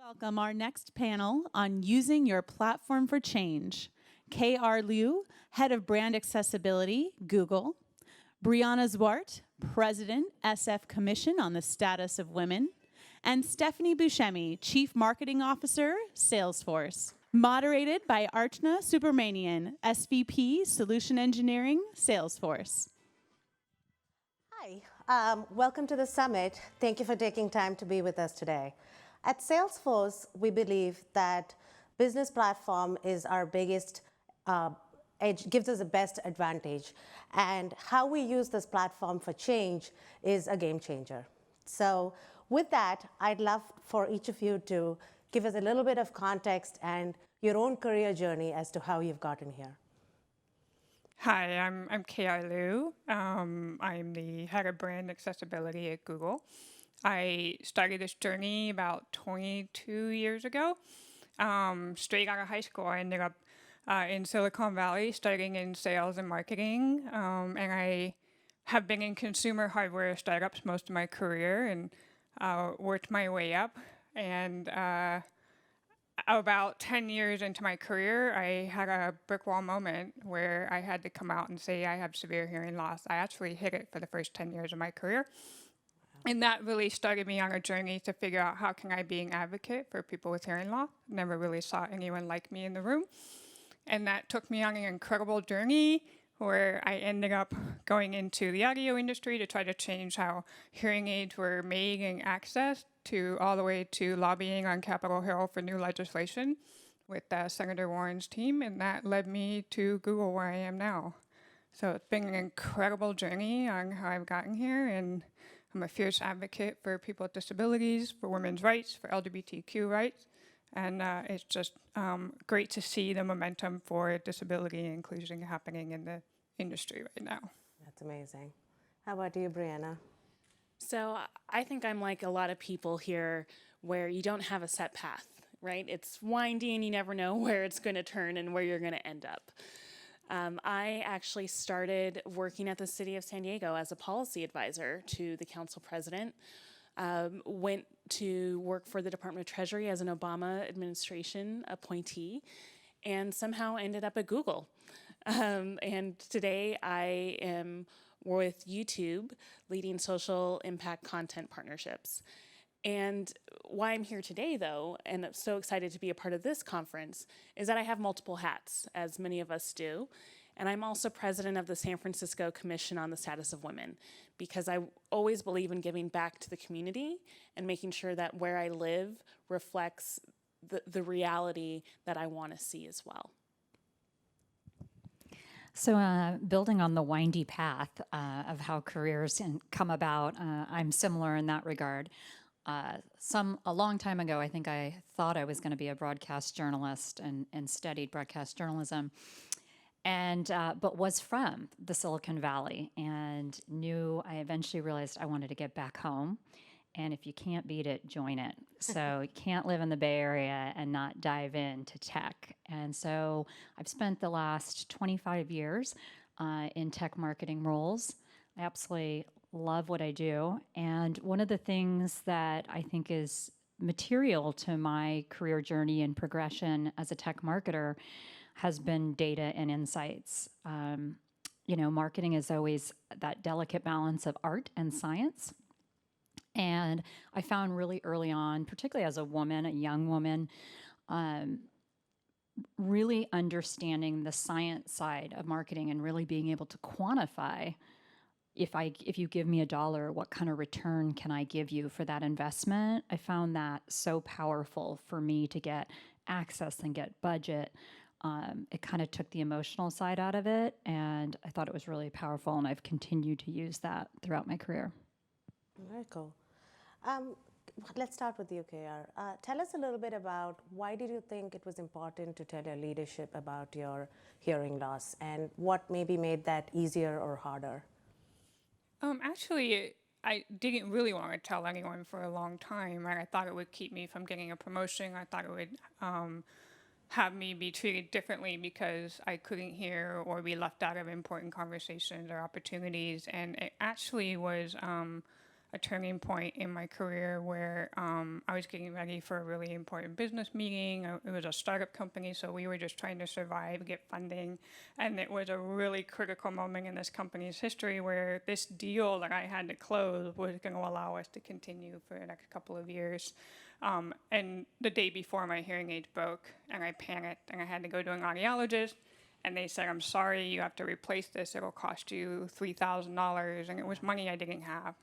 Welcome our next panel on using your platform for change. KR Liu, Head of Brand Accessibility, Google. Breanna Zwart, President, SF Commission on the Status of Women. And Stephanie Buscemi, Chief Marketing Officer, Salesforce. Moderated by Archana Subramanian, SVP, Solution Engineering, Salesforce. Hi, welcome to the summit. Thank you for taking time to be with us today. At Salesforce, we believe that business platform is our biggest edge, gives us the best advantage. And how we use this platform for change is a game changer. So with that, I'd love for each of you to give us a little bit of context and your own career journey as to how you've gotten here. Hi, I'm KR Liu. I'm the head of brand accessibility at Google. I started this journey about 22 years ago. Straight out of high school, I ended up in Silicon Valley studying in sales and marketing. And I have been in consumer hardware startups most of my career and worked my way up. And about 10 years into my career, I had a brick wall moment where I had to come out and say I have severe hearing loss. I actually hit it for the first 10 years of my career. And that really started me on a journey to figure out how can I be an advocate for people with hearing loss. Never really saw anyone like me in the room. And that took me on an incredible journey where I ended up going into the audio industry to try to change how hearing aids were made and accessed, to all the way to lobbying on Capitol Hill for new legislation with Senator Warren's team. And that led me to Google, where I am now. So it's been an incredible journey on how I've gotten here. And I'm a fierce advocate for people with disabilities, for women's rights, for LGBTQ rights. And it's just great to see the momentum for disability and inclusion happening in the industry right now. That's amazing. How about you, Breanna? So I think I'm like a lot of people here where you don't have a set path, right? It's windy and you never know where it's going to turn and where you're going to end up. I actually started working at the city of San Diego as a policy advisor to the council president. Went to work for the Department of Treasury as an Obama administration appointee, and somehow ended up at Google. And today I am with YouTube leading social impact content partnerships. And why I'm here today, though, and I'm so excited to be a part of this conference, is that I have multiple hats, as many of us do. And I'm also president of the San Francisco Commission on the Status of Women, because I always believe in giving back to the community and making sure that where I live reflects the reality that I want to see as well. So building on the windy path of how careers can come about, I'm similar in that regard. A long time ago, I think I thought I was going to be a broadcast journalist and studied broadcast journalism, and but was from the Silicon Valley and I eventually realized I wanted to get back home. And if you can't beat it, join it. So you can't live in the Bay Area and not dive into tech. And so I've spent the last 25 years in tech marketing roles. I absolutely love what I do. And one of the things that I think is material to my career journey and progression as a tech marketer has been data and insights. Marketing is always that delicate balance of art and science. And I found really early on, particularly as a woman, a young woman, really understanding the science side of marketing and really being able to quantify, if you give me $1, what kind of return can I give you for that investment? I found that so powerful for me to get access and get budget. It kind of took the emotional side out of it, and I thought it was really powerful, and I've continued to use that throughout my career. Very cool. Let's start with you, KR. Tell us a little bit about why did you think it was important to tell your leadership about your hearing loss, and what maybe made that easier or harder? Actually, I didn't really want to tell anyone for a long time. I thought it would keep me from getting a promotion. I thought it would have me be treated differently because I couldn't hear or be left out of important conversations or opportunities. And it actually was a a turning point in my career where I was getting ready for a really important business meeting. It was a startup company, so we were just trying to survive, get funding. And it was a really critical moment in this company's history where this deal that I had to close was going to allow us to continue for the next couple of years. And the day before, my hearing aids broke, and I panicked, and I had to go to an audiologist. And they said, I'm sorry, you have to replace this. It'll cost you $3,000. And it was money I didn't have.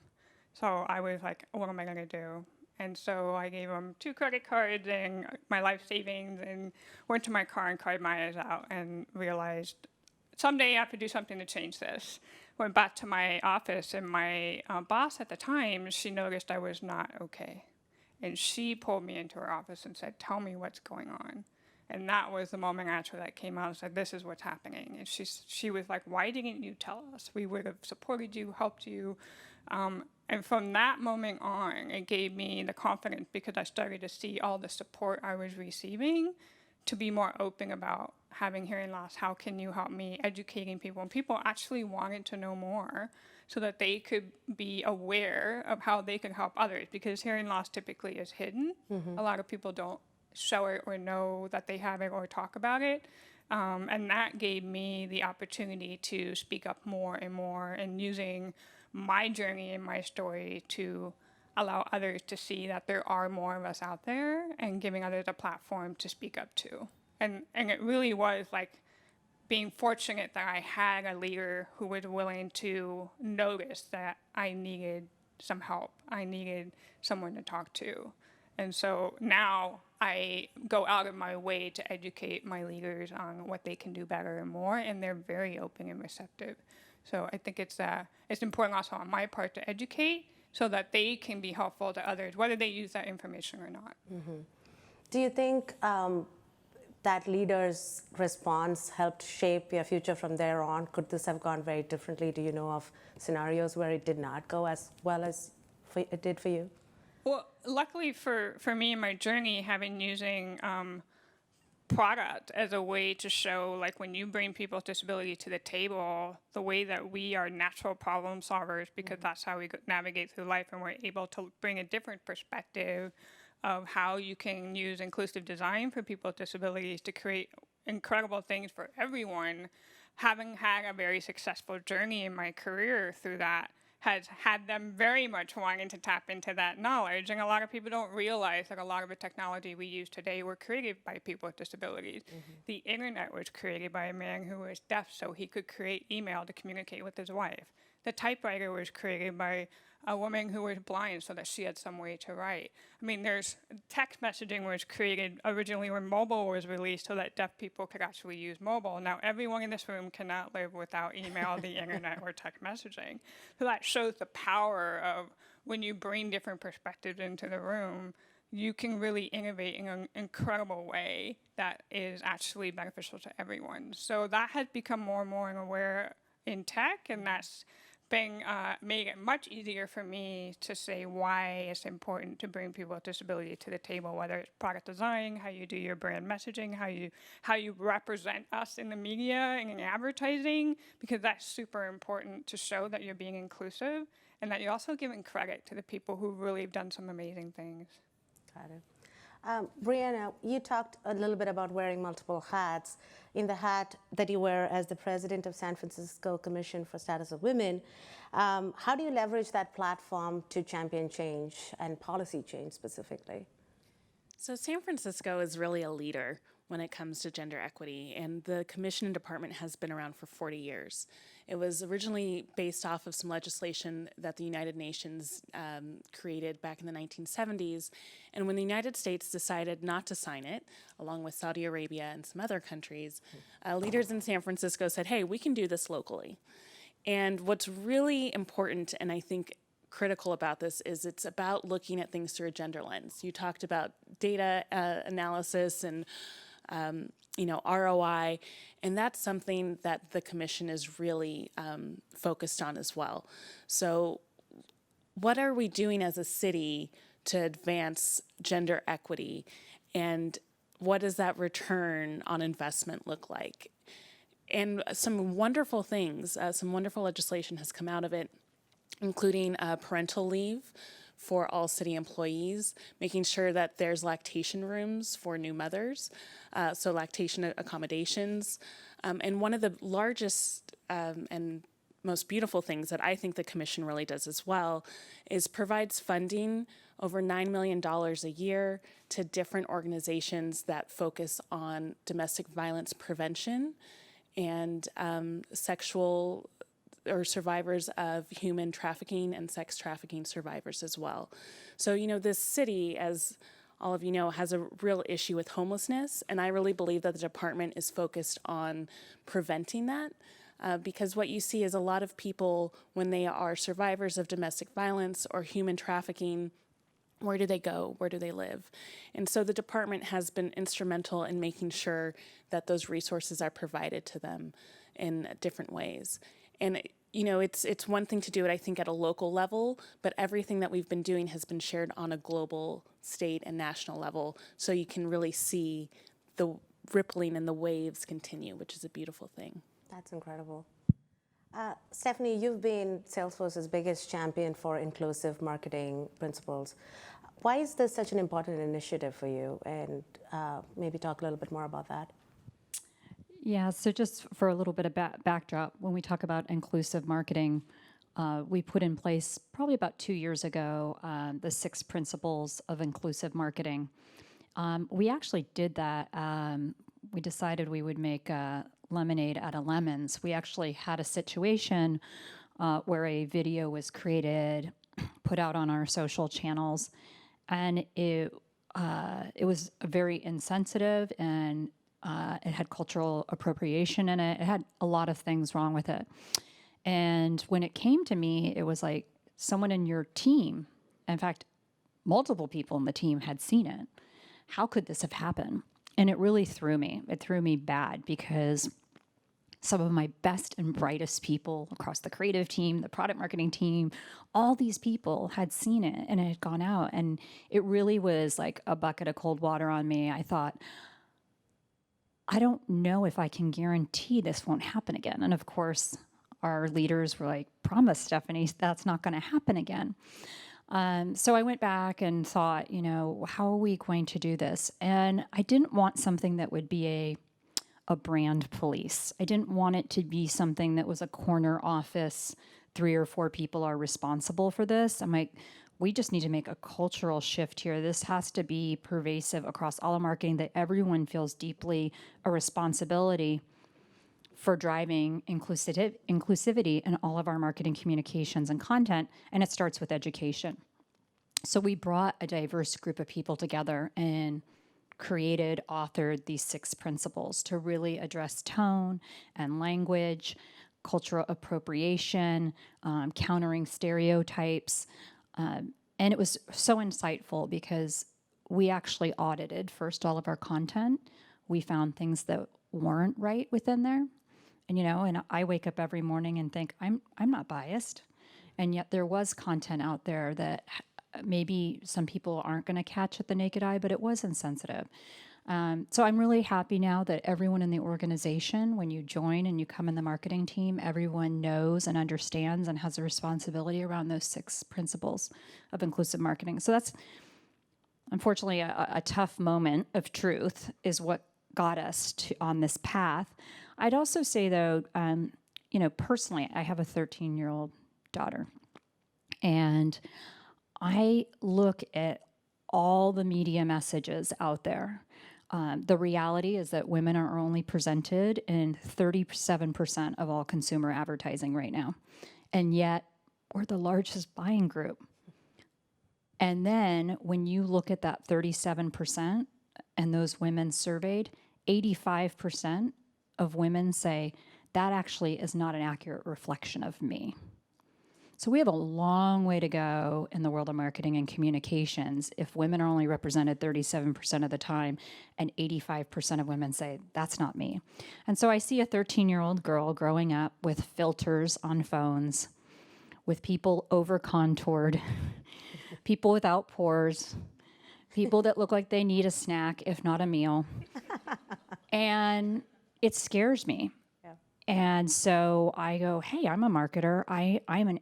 So I was like, what am I going to do? And so I gave them 2 credit cards and my life savings and went to my car and cried my eyes out and realized someday I have to do something to change this. Went back to my office, and my boss at the time, she noticed I was not okay. And she pulled me into her office and said, tell me what's going on. And that was the moment after that came out and said, this is what's happening. And she was like, why didn't you tell us? We would have supported you, helped you. And from that moment on, it gave me the confidence, because I started to see all the support I was receiving, to be more open about having hearing loss. How can you help me? Educating people. And people actually wanted to know more so that they could be aware of how they could help others, because hearing loss typically is hidden. A lot of people don't show it or know that they have it or talk about it. And that gave me the opportunity to speak up more and more, and using my journey and my story to allow others to see that there are more of us out there, and giving others a platform to speak up to. And it really was like being fortunate that I had a leader who was willing to notice that I needed some help. I needed someone to talk to. And so now I go out of my way to educate my leaders on what they can do better and more, and they're very open and receptive. So I think it's important also on my part to educate so that they can be helpful to others, whether they use that information or not. Do you think that leader's response helped shape your future from there on? Could this have gone very differently? Do you know of scenarios where it did not go as well as it did for you? Well, luckily for me in my journey, having using product as a way to show, like, when you bring people with disability to the table, the way that we are natural problem solvers, because that's how we navigate through life, and we're able to bring a different perspective of how you can use inclusive design for people with disabilities to create incredible things for everyone. Having had a very successful journey in my career through that has had them very much wanting to tap into that knowledge. And a lot of people don't realize that a lot of the technology we use today were created by people with disabilities. The internet was created by a man who was deaf so he could create email to communicate with his wife. The typewriter was created by a woman who was blind so that she had some way to write. I mean, there's text messaging was created originally when mobile was released so that deaf people could actually use mobile. Now, everyone in this room cannot live without email, the internet, or text messaging. So that shows the power of when you bring different perspectives into the room, you can really innovate in an incredible way that is actually beneficial to everyone. So that has become more and more aware in tech, and that's made it much easier for me to say why it's important to bring people with disability to the table, whether it's product design, how you do your brand messaging, how you represent us in the media and in advertising, because that's super important to show that you're being inclusive and that you're also giving credit to the people who really have done some amazing things. Got it. Breanna, you talked a little bit about wearing multiple hats. In the hat that you wear as the president of San Francisco Commission for Status of Women, how do you leverage that platform to champion change and policy change specifically? So San Francisco is really a leader when it comes to gender equity, and the commission and department has been around for 40 years. It was originally based off of some legislation that the United Nations created back in the 1970s, and when the United States decided not to sign it, along with Saudi Arabia and some other countries, leaders in San Francisco said, hey, we can do this locally. And what's really important, and I think critical about this, is it's about looking at things through a gender lens. You talked about data analysis and ROI, and that's something that the commission is really focused on as well. So what are we doing as a city to advance gender equity, and what does that return on investment look like? And some wonderful things, some wonderful legislation has come out of it. including parental leave for all city employees, making sure that there's lactation rooms for new mothers, so lactation accommodations. And one of the largest and most beautiful things that I think the commission really does as well is provides funding over $9 million a year to different organizations that focus on domestic violence prevention and sexual or survivors of human trafficking and sex trafficking survivors as well. So, this city, as all of you know, has a real issue with homelessness, and I really believe that the department is focused on preventing that. Because what you see is a lot of people, when they are survivors of domestic violence or human trafficking, where do they go? Where do they live? And so the department has been instrumental in making sure that those resources are provided to them in different ways. And it's one thing to do it, I think, at a local level, but everything that we've been doing has been shared on a global, state, and national level, so you can really see the rippling and the waves continue, which is a beautiful thing. That's incredible. Stephanie, you've been Salesforce's biggest champion for inclusive marketing principles. Why is this such an important initiative for you? And maybe talk a little bit more about that. Yeah, so just for a little bit of backdrop, when we talk about inclusive marketing, we put in place probably about 2 years ago the 6 principles of inclusive marketing. We actually did that. We decided we would make lemonade out of lemons. We actually had a situation where a video was created, put out on our social channels, and it was very insensitive, and it had cultural appropriation in it. It had a lot of things wrong with it. And when it came to me, it was like someone in your team, in fact, multiple people in the team had seen it. How could this have happened? And it really threw me. It threw me bad because some of my best and brightest people across the creative team, the product marketing team, all these people had seen it and it had gone out. And it really was like a bucket of cold water on me. I thought, I don't know if I can guarantee this won't happen again. And of course, our leaders were like, promise, Stephanie, that's not going to happen again. So I went back and thought, how are we going to do this? And I didn't want something that would be a brand police. I didn't want it to be something that was a corner office, 3 or 4 people are responsible for this. I'm like, we just need to make a cultural shift here. This has to be pervasive across all of marketing, that everyone feels deeply a responsibility for driving inclusivity in all of our marketing communications and content, and it starts with education. So we brought a diverse group of people together and authored these 6 principles to really address tone and language, cultural appropriation, countering stereotypes. And it was so insightful because we actually audited first all of our content. We found things that weren't right within there. And, and I wake up every morning and think, I'm not biased. And yet there was content out there that maybe some people aren't going to catch at the naked eye, but it was insensitive. So I'm really happy now that everyone in the organization, when you join and you come in the marketing team, everyone knows and understands and has a responsibility around those 6 principles of inclusive marketing. So that's unfortunately a tough moment of truth is what got us on this path. I'd also say, though, personally, I have a 13-year-old daughter, and I look at all the media messages out there. The reality is that women are only presented in 37% of all consumer advertising right now, and yet we're the largest buying group. And then when you look at that 37% and those women surveyed, 85% of women say that actually is not an accurate reflection of me. So we have a long way to go in the world of marketing and communications if women are only represented 37% of the time and 85% of women say, that's not me. And so I see a 13-year-old girl growing up with filters on phones, with people over-contoured, people without pores, people that look like they need a snack, if not a meal. And it scares me. Yeah. And so I go, hey, I'm a marketer. I'm an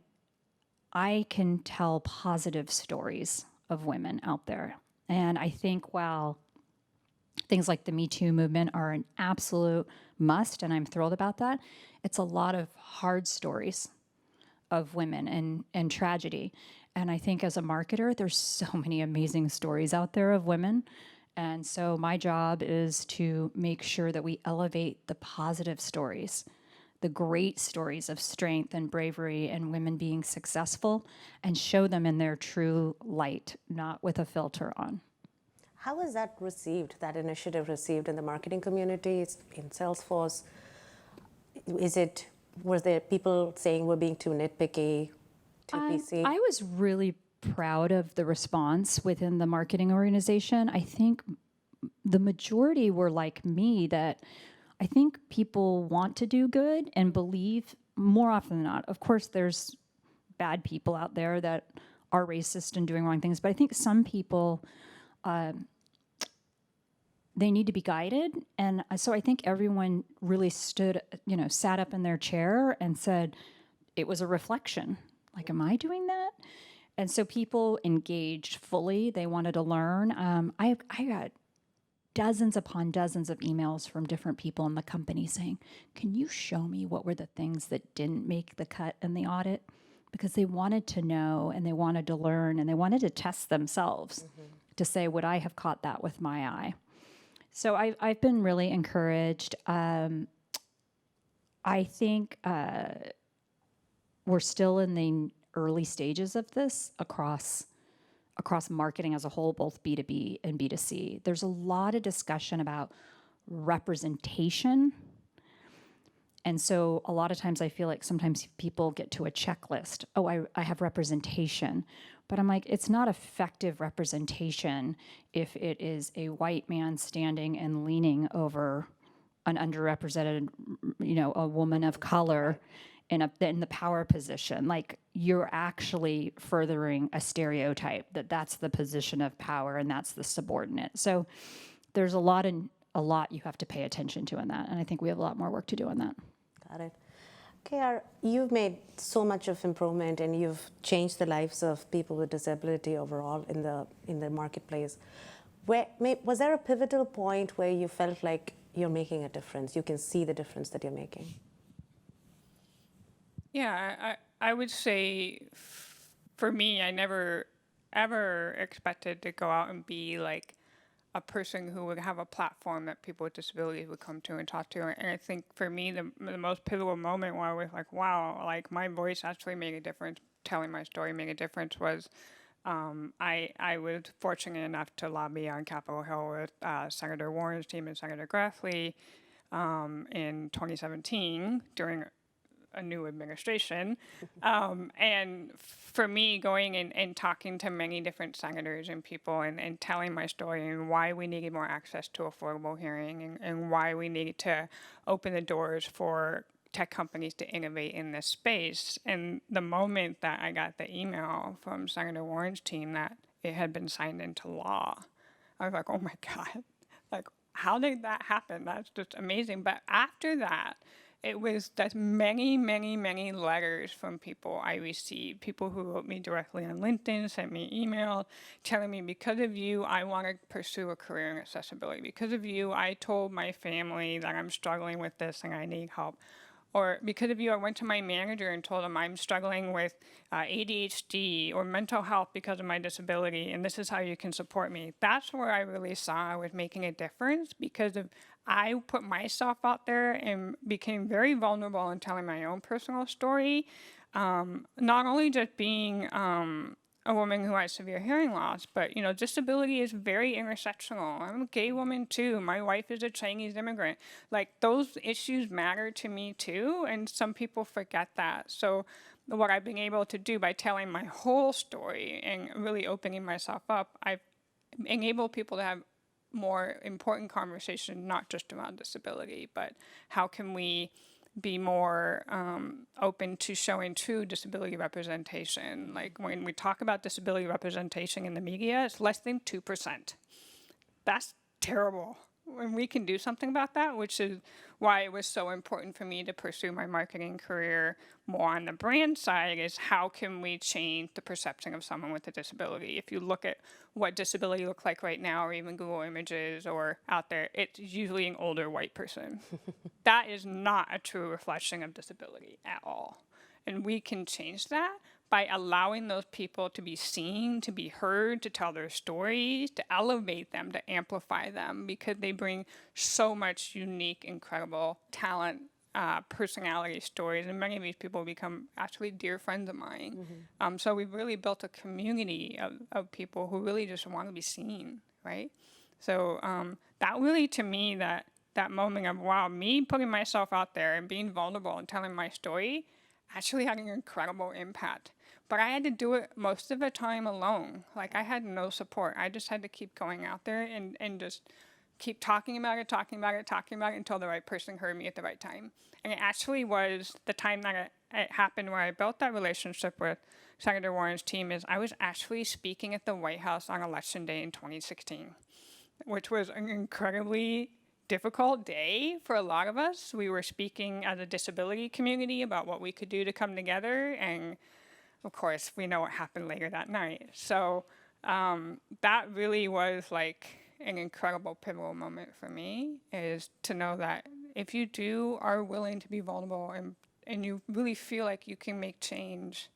I can tell positive stories of women out there. And I think while things like the Me Too movement are an absolute must, and I'm thrilled about that, it's a lot of hard stories of women and tragedy. And I think as a marketer, there's so many amazing stories out there of women. And so my job is to make sure that we elevate the positive stories, the great stories of strength and bravery and women being successful, and show them in their true light, not with a filter on. How is that received, that initiative received in the marketing communities, in Salesforce? Was there people saying we're being too nitpicky, too PC? I was really proud of the response within the marketing organization. I think the majority were like me, that I think people want to do good and believe more often than not. Of course, there's bad people out there that are racist and doing wrong things, but I think some people, they need to be guided. And so I think everyone really sat up in their chair and said, it was a reflection. Like, am I doing that? And so people engaged fully. They wanted to learn. I got dozens upon dozens of emails from different people in the company saying, can you show me what were the things that didn't make the cut in the audit? Because they wanted to know and they wanted to learn and they wanted to test themselves to say, would I have caught that with my eye? So I've been really encouraged. I think we're still in the early stages of this across marketing as a whole, both B2B and B2C. There's a lot of discussion about representation. And so a lot of times I feel like sometimes people get to a checklist. Oh, I have representation. But I'm like, it's not effective representation if it is a white man standing and leaning over an underrepresented, a woman of color in the power position. Like, you're actually furthering a stereotype that's the position of power and that's the subordinate. So there's a lot you have to pay attention to in that. And I think we have a lot more work to do on that. Got it. KR, you've made so much of improvement and you've changed the lives of people with disability overall in the marketplace. Was there a pivotal point where you felt like you're making a difference? You can see the difference that you're making? Yeah, I would say for me, I never ever expected to go out and be like a person who would have a platform that people with disabilities would come to and talk to. And I think for me, the most pivotal moment where I was like, wow, like my voice actually made a difference, telling my story made a difference, was I was fortunate enough to lobby on Capitol Hill with Senator Warren's team and Senator Grassley in 2017 during a new administration. And for me, going and talking to many different senators and people and telling my story and why we needed more access to affordable hearing and why we needed to open the doors for tech companies to innovate in this space. And the moment that I got the email from Senator Warren's team that it had been signed into law, I was like, oh my God, like, how did that happen? That's just amazing. But after that, it was that many, many, many letters from people I received. People who wrote me directly on LinkedIn, sent me email telling me, because of you, I want to pursue a career in accessibility. Because of you, I told my family that I'm struggling with this and I need help. Or because of you, I went to my manager and told him I'm struggling with ADHD or mental health because of my disability, and this is how you can support me. That's where I really saw I was making a difference, because I put myself out there and became very vulnerable in telling my own personal story. Not only just being a woman who has severe hearing loss, but disability is very intersectional. I'm a gay woman too. My wife is a Chinese immigrant. Like, those issues matter to me too, and some people forget that. So what I've been able to do by telling my whole story and really opening myself up, I've enabled people to have more important conversation, not just around disability, but how can we be more open to showing true disability representation. Like, when we talk about disability representation in the media, it's less than 2%. That's terrible. and we can do something about that, which is why it was so important for me to pursue my marketing career more on the brand side, is how can we change the perception of someone with a disability? If you look at what disability looks like right now, or even Google Images or out there, it's usually an older white person. That is not a true reflection of disability at all. And we can change that by allowing those people to be seen, to be heard, to tell their stories, to elevate them, to amplify them, because they bring so much unique, incredible talent, personality stories, and many of these people become actually dear friends of mine. So we've really built a community of people who really just want to be seen, right? So that really, to me, that moment of, wow, me putting myself out there and being vulnerable and telling my story actually had an incredible impact. But I had to do it most of the time alone. Like, I had no support. I just had to keep going out there and just keep talking about it until the right person heard me at the right time. And it actually was the time that it happened where I built that relationship with Senator Warren's team. Is I was actually speaking at the White House on Election Day in 2016, which was an incredibly difficult day for a lot of us. We were speaking as a disability community about what we could do to come together, and of course, we know what happened later that night. So that really was like an incredible pivotal moment for me, is to know that if you are willing to be vulnerable and you really feel like you can make change,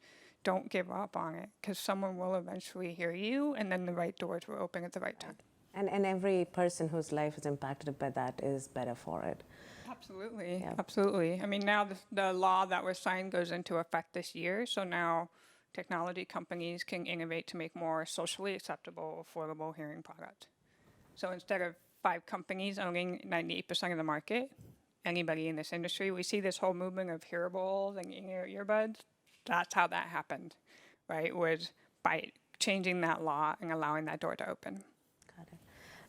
don't give up on it, because someone will eventually hear you, and then the right doors will open at the right time. And every person whose life is impacted by that is better for it. Absolutely, Yeah. absolutely. I mean, now the law that was signed goes into effect this year, so now technology companies can innovate to make more socially acceptable, affordable hearing products. So instead of 5 companies owning 98% of the market, anybody in this industry, we see this whole movement of hearables and earbuds. That's how that happened, right? Was by changing that law and allowing that door to open. Got it.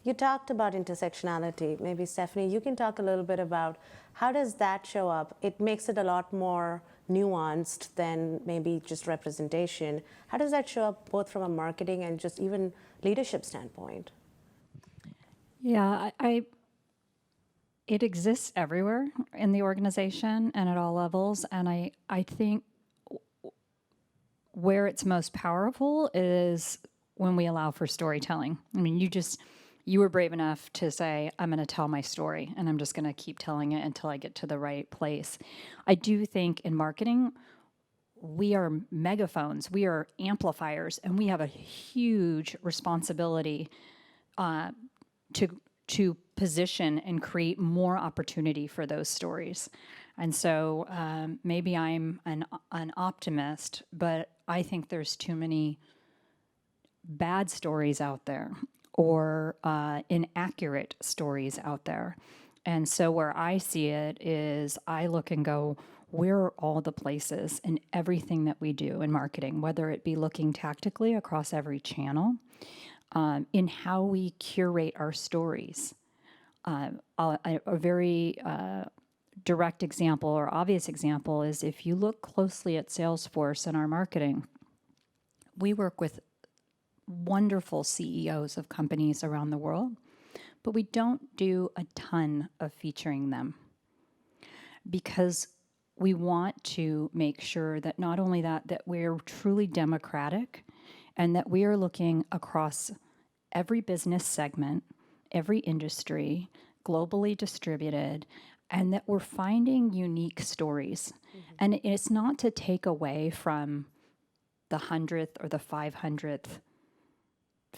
You talked about intersectionality. Maybe Stephanie, you can talk a little bit about how does that show up? It makes it a lot more nuanced than maybe just representation. How does that show up both from a marketing and just even leadership standpoint? Yeah, it exists everywhere in the organization and at all levels. And I think where it's most powerful is when we allow for storytelling. I mean, you were brave enough to say, I'm going to tell my story, and I'm just going to keep telling it until I get to the right place. I do think in marketing, we are megaphones, we are amplifiers, and we have a huge responsibility to position and create more opportunity for those stories. And so maybe I'm an optimist, but I think there's too many bad stories out there, or inaccurate stories out there. And so where I see it is I look and go, where are all the places in everything that we do in marketing, whether it be looking tactically across every channel, in how we curate our stories. A very direct example or obvious example is if you look closely at Salesforce and our marketing, we work with wonderful CEOs of companies around the world, but we don't do a ton of featuring them because we want to make sure that not only that we're truly democratic and that we are looking across every business segment, every industry, globally distributed, and that we're finding unique stories. Mm-hmm. And it's not to take away from the 100th or the 500th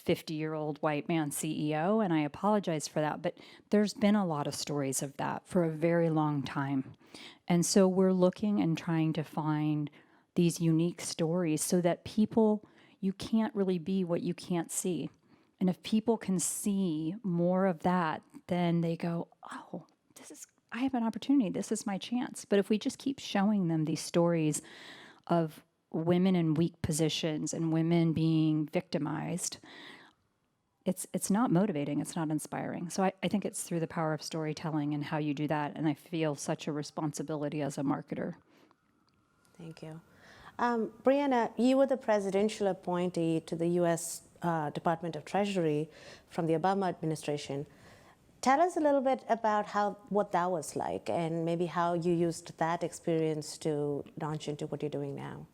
50-year-old white man CEO, and I apologize for that, but there's been a lot of stories of that for a very long time. And so we're looking and trying to find these unique stories so that you can't really be what you can't see. And if people can see more of that, then they go, oh, I have an opportunity, this is my chance. But if we just keep showing them these stories of women in weak positions and women being victimized, it's not motivating, it's not inspiring. So I think it's through the power of storytelling and how you do that, and I feel such a responsibility as a marketer. Thank you. Breanna, you were the presidential appointee to the U.S. Department of Treasury from the Obama administration. Tell us a little bit about what that was like, and maybe how you used that experience to launch into what you're doing now.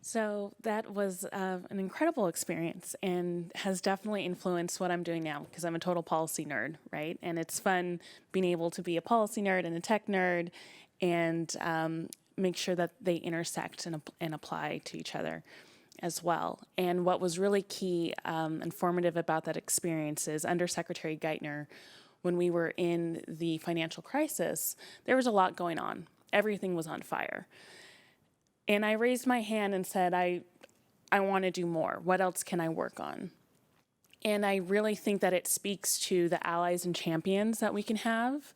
So that was an incredible experience and has definitely influenced what I'm doing now because I'm a total policy nerd, right? And it's fun being able to be a policy nerd and a tech nerd and make sure that they intersect and apply to each other as well. And what was really key and formative about that experience is under Secretary Geithner, when we were in the financial crisis, there was a lot going on. Everything was on fire. And I raised my hand and said, I want to do more. What else can I work on? And I really think that it speaks to the allies and champions that we can have,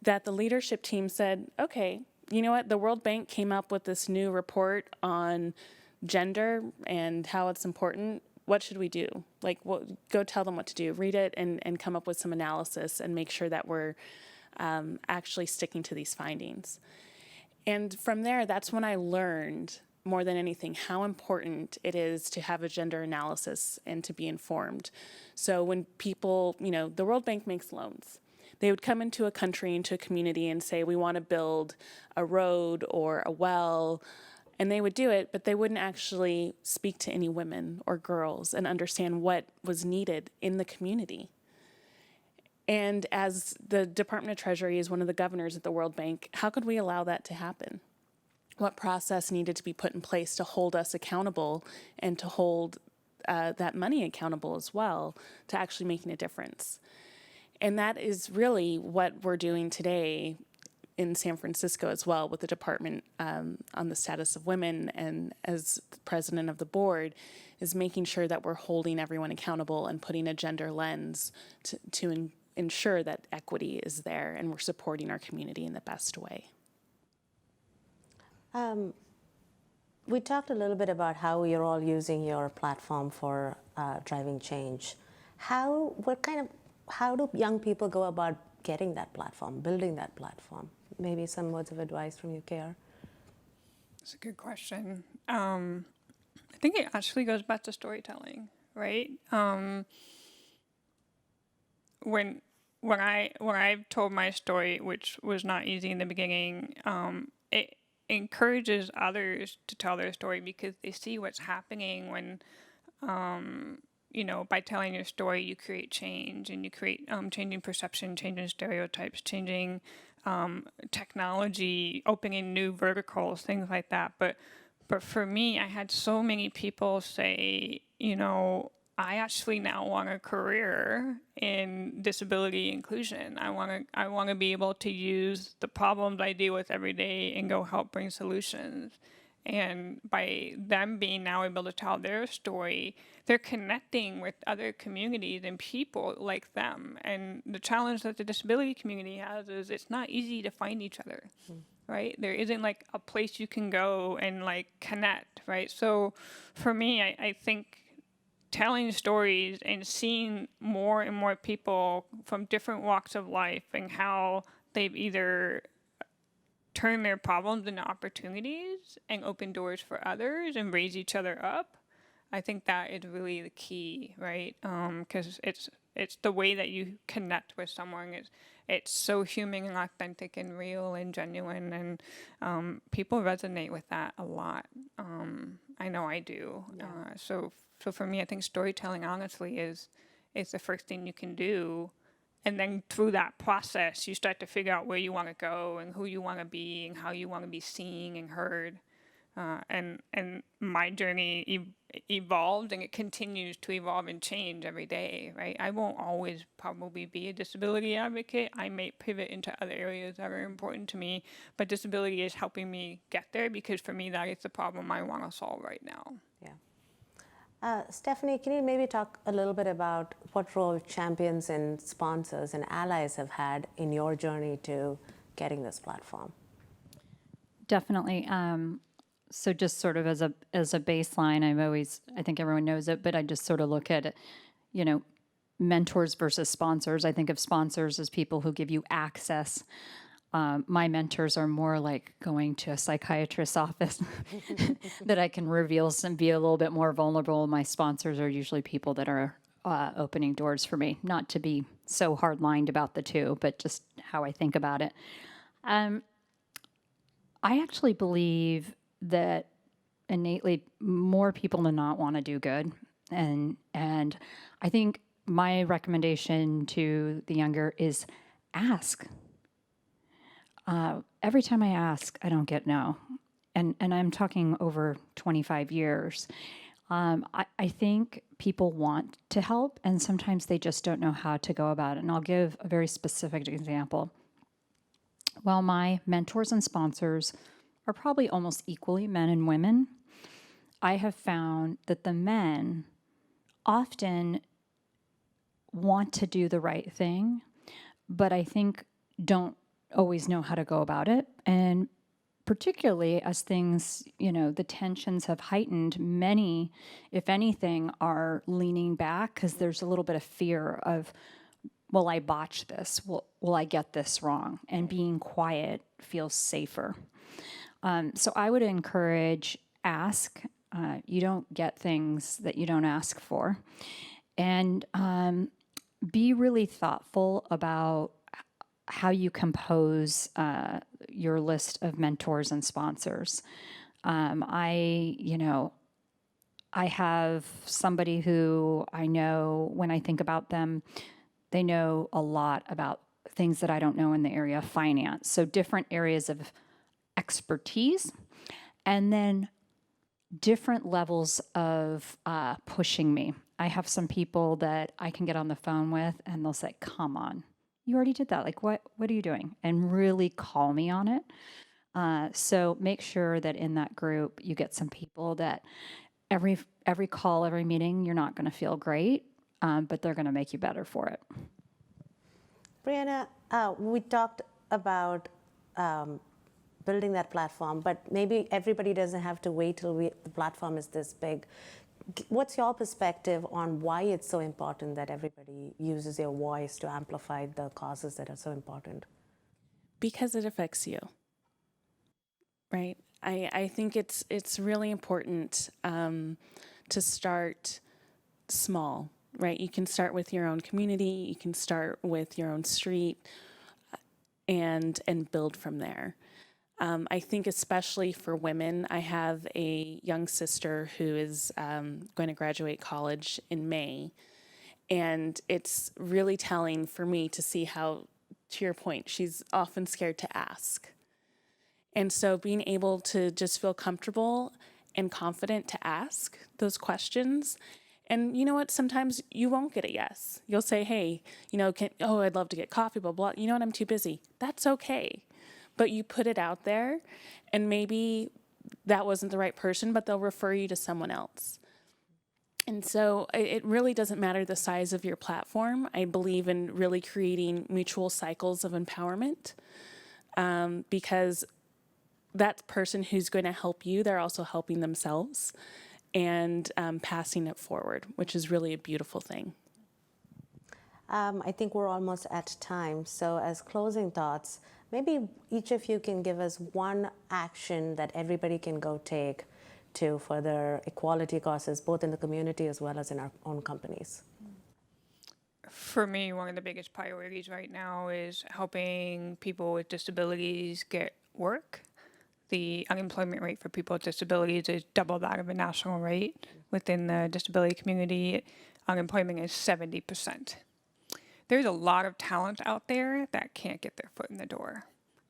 that the leadership team said, okay, you know what? The World Bank came up with this new report on gender and how it's important. What should we do? Like, go tell them what to do. Read it and come up with some analysis and make sure that we're actually sticking to these findings. And from there, that's when I learned more than anything how important it is to have a gender analysis and to be informed. So when people, the World Bank makes loans. They would come into a country, into a community and say, we want to build a road or a well. And they would do it, but they wouldn't actually speak to any women or girls and understand what was needed in the community. And as the Department of Treasury is one of the governors at the World Bank, how could we allow that to happen? What process needed to be put in place to hold us accountable and to hold that money accountable as well to actually making a difference? And that is really what we're doing today in San Francisco as well with the department on the status of women, and as the president of the board is making sure that we're holding everyone accountable and putting a gender lens to ensure that equity is there and we're supporting our community in the best way. We talked a little bit about how you're all using your platform for driving change. How do young people go about getting that platform, building that platform? Maybe some words of advice from you, KR? That's a good question. I think it actually goes back to storytelling, right? When I told my story, which was not easy in the beginning, it encourages others to tell their story because they see what's happening when, by telling your story, you create change, and you create changing perception, changing stereotypes, changing technology, opening new verticals, things like that. But for me, I had so many people say, I actually now want a career in disability inclusion. I want to be able to use the problems I deal with every day and go help bring solutions. And by them being now able to tell their story, they're connecting with other communities and people like them. And the challenge that the disability community has is it's not easy to find each other, right? There isn't like a place you can go and like connect, right? So for me, I think telling stories and seeing more and more people from different walks of life and how they've either turn their problems into opportunities and open doors for others and raise each other up. I think that is really the key, right? Because it's the way that you connect with someone. It's so human and authentic and real and genuine, and people resonate with that a lot. I know I do. Yeah. So for me, I think storytelling honestly is the first thing you can do. And then through that process, you start to figure out where you want to go and who you want to be and how you want to be seen and heard. And my journey evolved, and it continues to evolve and change every day, right? I won't always probably be a disability advocate. I may pivot into other areas that are important to me, but disability is helping me get there because for me, that is the problem I want to solve right now. Yeah. Stephanie, can you maybe talk a little bit about what role champions and sponsors and allies have had in your journey to getting this platform? Definitely. So just sort of as a baseline, I think everyone knows it, but I just sort of look at, mentors versus sponsors. I think of sponsors as people who give you access. My mentors are more like going to a psychiatrist's office that I can reveal some, be a little bit more vulnerable. My sponsors are usually people that are opening doors for me. Not to be so hard-lined about the two, but just how I think about it. I actually believe that innately more people than not want to do good, and I think my recommendation to the younger is ask. Every time I ask, I don't get no, and I'm talking over 25 years. I think people want to help, and sometimes they just don't know how to go about it. And I'll give a very specific example. While my mentors and sponsors are probably almost equally men and women, I have found that the men often want to do the right thing, but I think don't always know how to go about it. And particularly as things, the tensions have heightened, many, if anything, are leaning back because there's a little bit of fear of, will I botch this? Will I get this wrong? And being quiet feels safer. So I would encourage ask. You don't get things that you don't ask for. And be really thoughtful about how you compose your list of mentors and sponsors. I have somebody who I know, when I think about them, they know a lot about things that I don't know in the area of finance. So different areas of expertise, and then different levels of pushing me. I have some people that I can get on the phone with and they'll say, come on, you already did that. Like, what are you doing? And really call me on it. So make sure that in that group, you get some people that every call, every meeting, you're not going to feel great, but they're going to make you better for it. Breanna, we talked about building that platform, but maybe everybody doesn't have to wait till the platform is this big. What's your perspective on why it's so important that everybody uses your voice to amplify the causes that are so important? Because it affects you, right? I think it's really important to start small, right? You can start with your own community, you can start with your own street, and build from there. I think especially for women, I have a young sister who is going to graduate college in May. And it's really telling for me to see how, to your point, she's often scared to ask. And so being able to just feel comfortable and confident to ask those questions. And you know what? Sometimes you won't get a yes. You'll say, hey, I'd love to get coffee, blah, blah. You know what? I'm too busy. That's okay. But you put it out there, and maybe that wasn't the right person, but they'll refer you to someone else. And so it really doesn't matter the size of your platform. I believe in really creating mutual cycles of empowerment, because that person who's going to help you, they're also helping themselves and passing it forward, which is really a beautiful thing. I think we're almost at time. So as closing thoughts, maybe each of you can give us one action that everybody can go take to further equality causes, both in the community as well as in our own companies. For me, one of the biggest priorities right now is helping people with disabilities get work. The unemployment rate for people with disabilities is double that of a national rate. Within the disability community, unemployment is 70%. There's a lot of talent out there that can't get their foot in the door.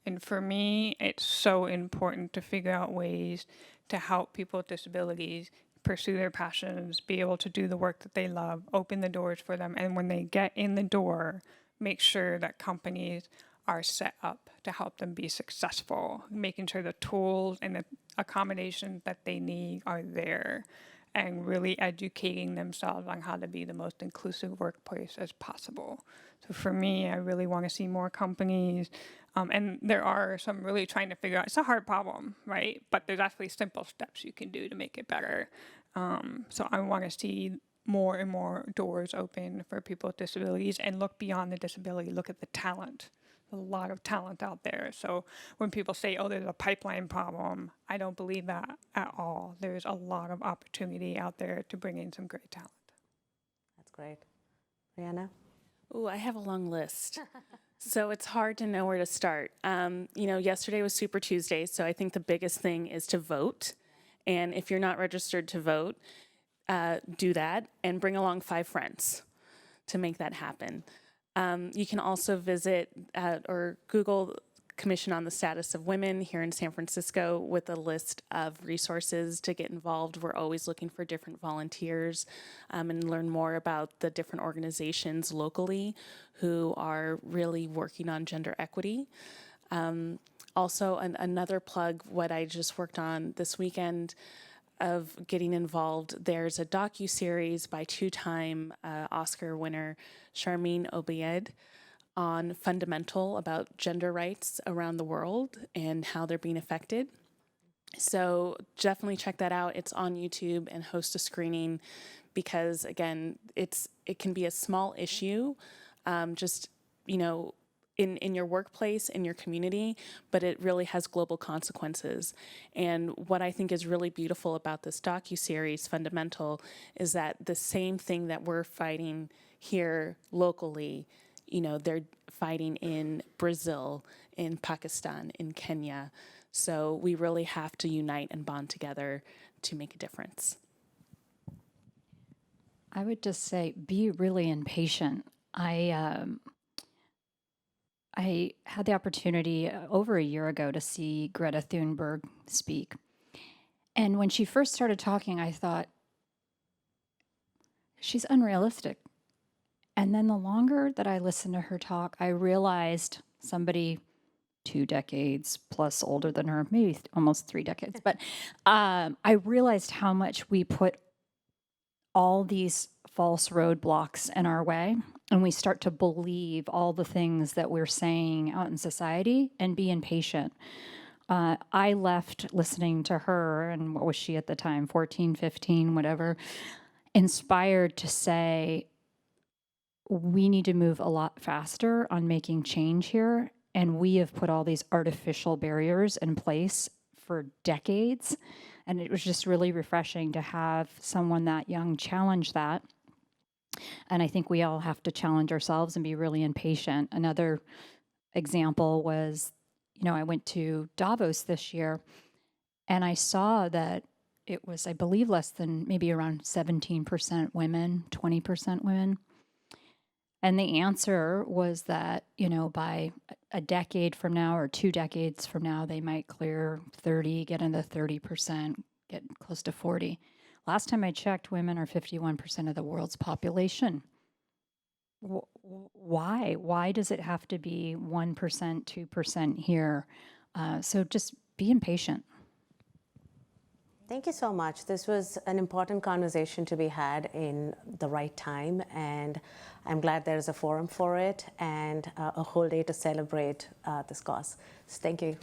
And for me, it's so important to figure out ways to help people with disabilities pursue their passions, be able to do the work that they love, open the doors for them. And when they get in the door, make sure that companies are set up to help them be successful, making sure the tools and the accommodations that they need are there, and really educating themselves on how to be the most inclusive workplace as possible. So for me, I really want to see more companies, and there are some really trying to figure out, it's a hard problem, right? But there's actually simple steps you can do to make it better. So I want to see more and more doors open for people with disabilities, and look beyond the disability, look at the talent. A lot of talent out there. So when people say, oh, there's a pipeline problem, I don't believe that at all. There's a lot of opportunity out there to bring in some great talent. That's great. Breanna? Ooh, I have a long list. So it's hard to know where to start. Yesterday was Super Tuesday, so I think the biggest thing is to vote. And if you're not registered to vote, do that and bring along 5 friends to make that happen. You can also visit or Google Commission on the Status of Women here in San Francisco with a list of resources to get involved. We're always looking for different volunteers and learn more about the different organizations locally who are really working on gender equity. Also, another plug, what I just worked on this weekend of getting involved, there's a docu-series by 2-time Oscar winner Sharmeen Obaid on Fundamental about gender rights around the world and how they're being affected. So definitely check that out. It's on YouTube, and host a screening because, again, it can be a small issue, in your workplace, in your community, but it really has global consequences. And what I think is really beautiful about this docuseries, Fundamental, is that the same thing that we're fighting here locally, they're fighting in Brazil, in Pakistan, in Kenya. So we really have to unite and bond together to make a difference. I would just say be really impatient. I had the opportunity over a year ago to see Greta Thunberg speak. And when she first started talking, I thought, she's unrealistic. And then the longer that I listened to her talk, I realized somebody 2 decades plus older than her, maybe almost 3 decades, but I realized how much we put all these false roadblocks in our way, and we start to believe all the things that we're saying out in society and be impatient. I left listening to her, and what was she at the time, 14, 15, whatever, inspired to say, we need to move a lot faster on making change here. And we have put all these artificial barriers in place for decades. And it was just really refreshing to have someone that young challenge that. And I think we all have to challenge ourselves and be really impatient. Another example was, I went to Davos this year, and I saw that it was, I believe, less than maybe around 17% women, 20% women. And the answer was that, by a decade from now or 2 decades from now, they might clear 30, get into 30%, get close to 40. Last time I checked, women are 51% of the world's population. Why? Why does it have to be 1%, 2% here? So just be impatient. Thank you so much. This was an important conversation to be had in the right time, and I'm glad there's a forum for it and a whole day to celebrate this cause. So thank you.